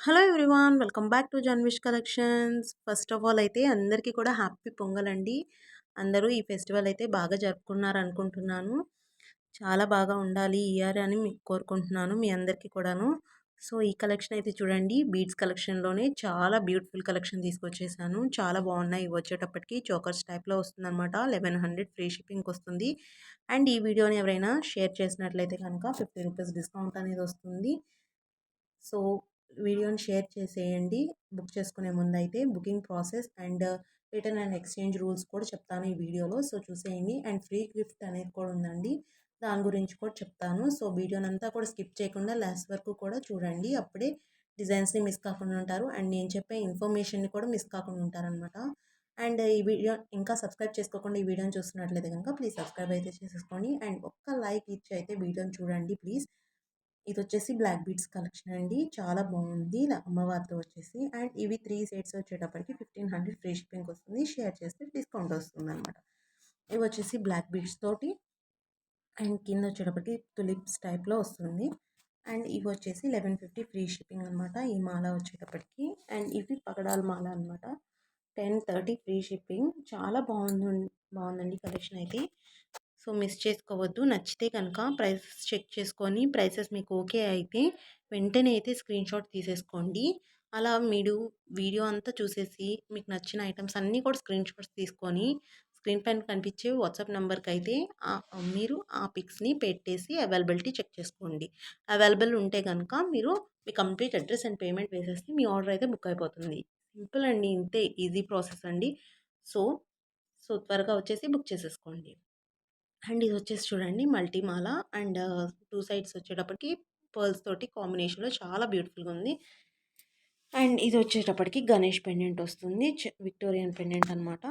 Hello everyone, welcome back to జన్విష్ collections. First of all అయితే అందరికీ కూడా హ్యాపీ పొంగల్ అండి. అందరూ ఈ ఫెస్టివల్ అయితే బాగా జరుపుకున్నారు అనుకుంటున్నాను. చాలా బాగా ఉండాలి ఈ ఇయర్ అని మీకు కోరుకుంటున్నాను మీ అందరికీ కూడాను. సో ఈ కలెక్షన్ అయితే చూడండి, బీడ్స్ కలెక్షన్లోనే చాలా బ్యూటిఫుల్ కలెక్షన్ తీసుకొచ్చేసాను. చాలా బాగున్నాయి. ఇవి వచ్చేటప్పటికి చోకర్స్ టైప్లో వస్తుందన్నమాట. 1100 ఫ్రీ షిప్పింగ్ వస్తుంది. అండ్ ఈ వీడియోని ఎవరైనా షేర్ చేసినట్లయితే కనుక 50 రూపీస్ డిస్కౌంట్ అనేది వస్తుంది. సో వీడియోని షేర్ చేసేయండి. బుక్ చేసుకునే ముందైతే booking process and return and exchange rules కూడా చెప్తాను ఈ వీడియోలో. సో చూసేయండి. అండ్ ఫ్రీ గిఫ్ట్ అనేది కూడా ఉందండి, దాని గురించి కూడా చెప్తాను. సో వీడియోని అంతా కూడా స్కిప్ చేయకుండా లాస్ట్ వరకు కూడా చూడండి. అప్పుడే డిజైన్స్ని మిస్ కాకుండా ఉంటారు అండ్ నేను చెప్పే ఇన్ఫర్మేషన్ని కూడా మిస్ కాకుండా ఉంటారనమాట. అండ్ ఈ వీడియో ఇంకా సబ్స్క్రైబ్ చేసుకోకుండా ఈ వీడియోని చూస్తున్నట్లయితే కనుక ప్లీజ్ సబ్స్క్రైబ్ అయితే చేసేసుకోండి. అండ్ ఒక్క లైక్ ఇచ్చి అయితే వీడియోని చూడండి ప్లీజ్. ఇది వచ్చేసి బ్లాక్ బీడ్స్ కలెక్షన్ అండి. చాలా బాగుంది అమ్మవారితో వచ్చేసి. అండ్ ఇవి 3 సెట్స్ వచ్చేటప్పటికి 1500 ఫ్రీ షిప్పింగ్ వస్తుంది. షేర్ చేస్తే డిస్కౌంట్ వస్తుంది అనమాట. ఇవి వచ్చేసి బ్లాక్ బీడ్స్ తోటి అండ్ కింద వచ్చేటప్పటికి తులిప్స్ టైప్లో వస్తుంది. అండ్ ఇవి వచ్చేసి 1150 ఫ్రీ షిప్పింగ్ అనమాట ఈ మాల వచ్చేటప్పటికి. అండ్ ఇవి పగడాల మాల అనమాట. 1030 ఫ్రీ షిప్పింగ్. చాలా బాగుందండి కలెక్షన్ అయితే. సో మిస్ చేసుకోవద్దు. నచ్చితే కనుక ప్రైసెస్ చెక్ చేసుకొని ప్రైసెస్ మీకు ఓకే అయితే వెంటనే అయితే స్క్రీన్ షాట్ తీసేసుకోండి. అలా మీరు వీడియో అంతా చూసేసి మీకు నచ్చిన ఐటమ్స్ అన్నీ కూడా స్క్రీన్ షాట్స్ తీసుకొని స్క్రీన్ పైన కనిపించే వాట్సాప్ నెంబర్కి అయితే మీరు ఆ పిక్స్ని పెట్టేసి అవైలబిలిటీ చెక్ చేసుకోండి. అవైలబుల్ ఉంటే కనుక మీరు మీ కంప్లీట్ అడ్రస్ అండ్ పేమెంట్ వేసేస్తే మీ ఆర్డర్ అయితే బుక్ అయిపోతుంది. సింపుల్ అండి, ఇంతే ఈజీ ప్రాసెస్ అండి. సో సో త్వరగా వచ్చేసి బుక్ చేసేసుకోండి. అండ్ ఇది వచ్చేసి చూడండి మల్టీమాల అండ్ 2 సైడ్స్ వచ్చేటప్పటికి పర్ల్స్ తోటి కాంబినేషన్లో చాలా బ్యూటిఫుల్గా ఉంది. అండ్ ఇది వచ్చేటప్పటికి గణేష్ పెండెంట్ వస్తుంది, విక్టోరియన్ పెండెంట్ అనమాట.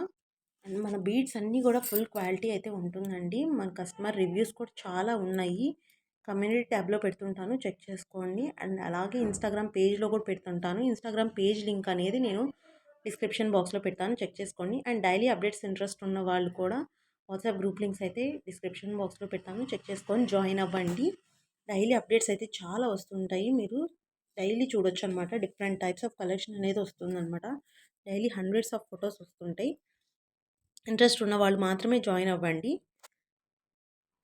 అండ్ మన బీడ్స్ అన్నీ కూడా ఫుల్ క్వాలిటీ అయితే ఉంటుందండి. మన కస్టమర్ రివ్యూస్ కూడా చాలా ఉన్నాయి. కమ్యూనిటీ ట్యాబ్లో పెడుతుంటాను, చెక్ చేసుకోండి. అండ్ అలాగే ఇన్స్టాగ్రామ్ పేజ్లో కూడా పెడుతుంటాను. ఇన్స్టాగ్రామ్ పేజ్ లింక్ అనేది నేను డిస్క్రిప్షన్ బాక్స్లో పెడతాను, చెక్ చేసుకోండి. అండ్ డైలీ అప్డేట్స్ ఇంట్రెస్ట్ ఉన్న వాళ్ళు కూడా వాట్సాప్ గ్రూప్ లింక్స్ అయితే డిస్క్రిప్షన్ బాక్స్లో పెట్టాను, చెక్ చేసుకొని జాయిన్ అవ్వండి. డైలీ అప్డేట్స్ అయితే చాలా వస్తుంటాయి. మీరు డైలీ చూడొచ్చు అనమాట. డిఫరెంట్ టైప్స్ ఆఫ్ కలెక్షన్ అనేది వస్తుందన్నమాట. డైలీ హండ్రెడ్స్ ఆఫ్ ఫొటోస్ వస్తుంటాయి. ఇంట్రెస్ట్ ఉన్న వాళ్ళు మాత్రమే జాయిన్ అవ్వండి.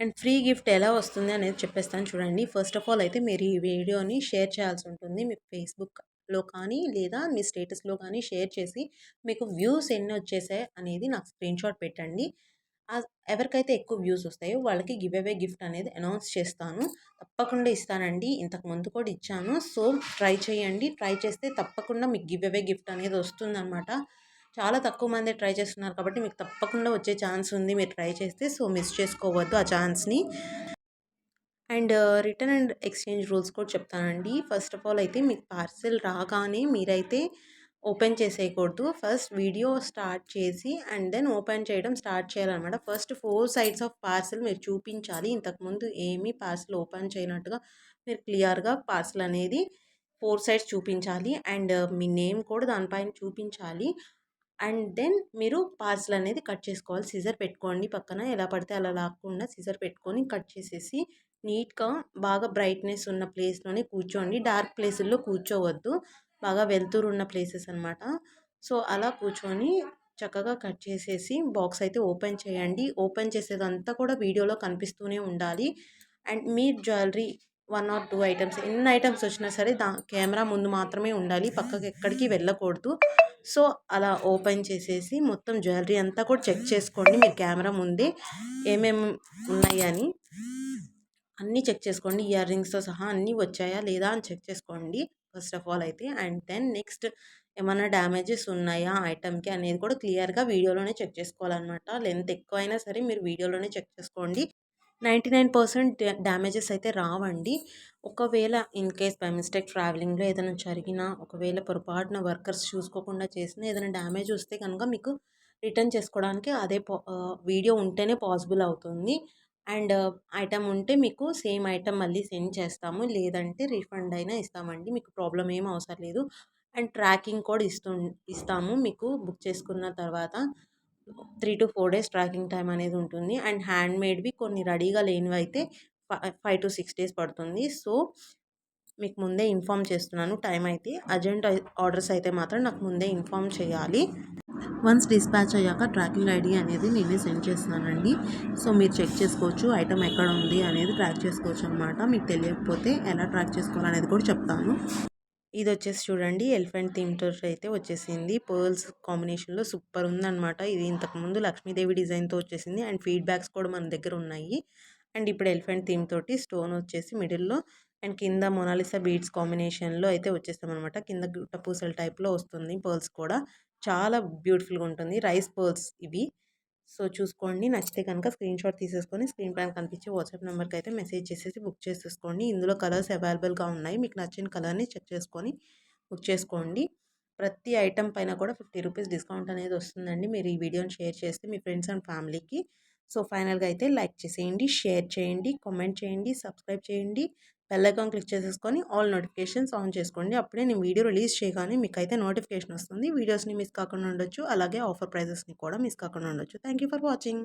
అండ్ ఫ్రీ గిఫ్ట్ ఎలా వస్తుంది అనేది చెప్పేస్తాను చూడండి. ఫస్ట్ ఆఫ్ ఆల్ అయితే మీరు ఈ వీడియోని షేర్ చేయాల్సి ఉంటుంది. మీ ఫేస్బుక్లో కానీ లేదా మీ స్టేటస్లో కానీ షేర్ చేసి మీకు వ్యూస్ ఎన్ని వచ్చేసాయి అనేది నాకు స్క్రీన్ షాట్ పెట్టండి. ఎవరికైతే ఎక్కువ వ్యూస్ వస్తాయో వాళ్ళకి గివ్ అవే గిఫ్ట్ అనేది అనౌన్స్ చేస్తాను. తప్పకుండా ఇస్తానండి. ఇంతకు ముందు కూడా ఇచ్చాను. సో ట్రై చేయండి. ట్రై చేస్తే తప్పకుండా మీకు గివ్ అవే గిఫ్ట్ అనేది వస్తుందన్నమాట. చాలా తక్కువ మంది ట్రై చేస్తున్నారు కాబట్టి మీకు తప్పకుండా వచ్చే ఛాన్స్ ఉంది మీరు ట్రై చేస్తే. సో మిస్ చేసుకోవద్దు ఆ ఛాన్స్ని. And return and exchange rules కూడా చెప్తానండి. ఫస్ట్ ఆఫ్ ఆల్ అయితే మీకు పార్సెల్ రాగానే మీరైతే ఓపెన్ చేసేయకూడదు. ఫస్ట్ వీడియో స్టార్ట్ చేసి అండ్ దెన్ ఓపెన్ చేయడం స్టార్ట్ చేయాలన్నమాట. ఫస్ట్ 4 సైడ్స్ ఆఫ్ పార్సెల్ మీరు చూపించాలి. ఇంతకుముందు ఏమీ పార్సెల్ ఓపెన్ చేయనట్టుగా మీరు క్లియర్గా పార్సెల్ అనేది 4 సైడ్స్ చూపించాలి. అండ్ మీ నేమ్ కూడా దానిపైన చూపించాలి. అండ్ దెన్ మీరు పార్సెల్ అనేది కట్ చేసుకోవాలి. సిజర్ పెట్టుకోండి పక్కన, ఎలా పడితే అలా లాక్కుండా సిజర్ పెట్టుకొని కట్ చేసేసి నీట్గా బాగా బ్రైట్నెస్ ఉన్న ప్లేస్లోనే కూర్చోండి. డార్క్ ప్లేసుల్లో కూర్చోవద్దు, బాగా వెలుతురు ఉన్న ప్లేసెస్ అనమాట. సో అలా కూర్చొని చక్కగా కట్ చేసేసి బాక్స్ అయితే ఓపెన్ చేయండి. ఓపెన్ చేసేదంతా కూడా వీడియోలో కనిపిస్తూనే ఉండాలి. అండ్ మీ జ్యువెలరీ 1 ఆర్ 2 ఐటమ్స్, ఎన్ని ఐటమ్స్ వచ్చినా సరే కెమెరా ముందు మాత్రమే ఉండాలి, పక్కకి ఎక్కడికి వెళ్ళకూడదు. సో అలా ఓపెన్ చేసేసి మొత్తం జ్యువెలరీ అంతా కూడా చెక్ చేసుకోండి. మీరు కెమెరా ముందే ఏమేమి ఉన్నాయి అని అన్నీ చెక్ చేసుకోండి. ఇయర్ రింగ్స్తో సహా అన్నీ వచ్చాయా లేదా అని చెక్ చేసుకోండి ఫస్ట్ ఆఫ్ ఆల్ అయితే. అండ్ దెన్ నెక్స్ట్ ఏమైనా డ్యామేజెస్ ఉన్నాయా ఐటమ్కి అనేది కూడా క్లియర్గా వీడియోలోనే చెక్ చేసుకోవాలన్నమాట. లెంత్ ఎక్కువైనా సరే మీరు వీడియోలోనే చెక్ చేసుకోండి. 99% డ్యామేజెస్ అయితే రావండి. ఒకవేళ ఇన్ కేస్ బై మిస్టేక్ ట్రావెలింగ్లో ఏదైనా జరిగినా, ఒకవేళ పొరపాటున వర్కర్స్ చూసుకోకుండా చేసినా ఏదైనా డ్యామేజ్ వస్తే కనుక మీకు రిటర్న్ చేసుకోవడానికి వీడియో ఉంటేనే పాసిబుల్ అవుతుంది. అండ్ ఐటమ్ ఉంటే మీకు సేమ్ ఐటమ్ మళ్ళీ సెండ్ చేస్తాము, లేదంటే రీఫండ్ అయినా ఇస్తామండి. మీకు ప్రాబ్లం ఏం అవసరం లేదు. అండ్ ట్రాకింగ్ కూడా ఇస్తాము మీకు బుక్ చేసుకున్న తర్వాత. 3 to 4 డేస్ ట్రాకింగ్ టైం అనేది ఉంటుంది. అండ్ హ్యాండ్ మేడ్వి కొన్ని రెడీగా లేనివి అయితే 5 to 6 డేస్ పడుతుంది. సో మీకు ముందే ఇన్ఫామ్ చేస్తున్నాను. టైం అయితే అర్జెంట్ ఆర్డర్స్ అయితే మాత్రం నాకు ముందే ఇన్ఫామ్ చేయాలి. వన్స్ డిస్పాచ్ అయ్యాక ట్రాకింగ్ ఐడి అనేది నేనే సెండ్ చేస్తున్నానండి. సో మీరు చెక్ చేసుకోవచ్చు ఐటమ్ ఎక్కడ ఉంది అనేది ట్రాక్ చేసుకోవచ్చు అనమాట. మీకు తెలియకపోతే ఎలా ట్రాక్ చేసుకోవాలనేది కూడా చెప్తాను. ఇది వచ్చేసి చూడండి ఎలిఫెంట్ థీమ్ తోటి అయితే వచ్చేసింది. పర్ల్స్ కాంబినేషన్లో సూపర్ ఉందన్నమాట. ఇది ఇంతకుముందు లక్ష్మీదేవి డిజైన్తో వచ్చేసింది అండ్ ఫీడ్బ్యాక్స్ కూడా మన దగ్గర ఉన్నాయి. అండ్ ఇప్పుడు ఎలిఫెంట్ థీమ్ తోటి స్టోన్ వచ్చేసి మిడిల్లో అండ్ కింద మొనాలిసా బీడ్స్ కాంబినేషన్లో అయితే వచ్చేస్తామన్నమాట. కింద గుట్ట పూసల టైప్లో వస్తుంది పర్ల్స్ కూడా. చాలా బ్యూటిఫుల్గా ఉంటుంది. రైస్ పర్ల్స్ ఇవి. సో చూసుకోండి, నచ్చితే కనుక స్క్రీన్ షాట్ తీసేసుకొని స్క్రీన్ పైన కనిపించే వాట్సాప్ నెంబర్కి అయితే మెసేజ్ చేసేసి బుక్ చేసేసుకోండి. ఇందులో కలర్స్ అవైలబుల్గా ఉన్నాయి. మీకు నచ్చిన కలర్ని చెక్ చేసుకొని బుక్ చేసుకోండి. ప్రతి ఐటెం పైన కూడా 50 రూపీస్ డిస్కౌంట్ అనేది వస్తుందండి మీరు ఈ వీడియోని షేర్ చేస్తే మీ ఫ్రెండ్స్ అండ్ ఫ్యామిలీకి. సో ఫైనల్గా అయితే లైక్ చేసేయండి, షేర్ చేయండి, కామెంట్ చేయండి, సబ్స్క్రైబ్ చేయండి, బెల్ ఐకాన్ క్లిక్ చేసేసుకొని ఆల్ నోటిఫికేషన్స్ ఆన్ చేసుకోండి. అప్పుడే నేను వీడియో రిలీజ్ చేయగానే మీకు అయితే నోటిఫికేషన్ వస్తుంది. వీడియోస్ని మిస్ కాకుండా ఉండొచ్చు, అలాగే ఆఫర్ ప్రైజెస్ని కూడా మిస్ కాకుండా ఉండొచ్చు. Thank you for watching.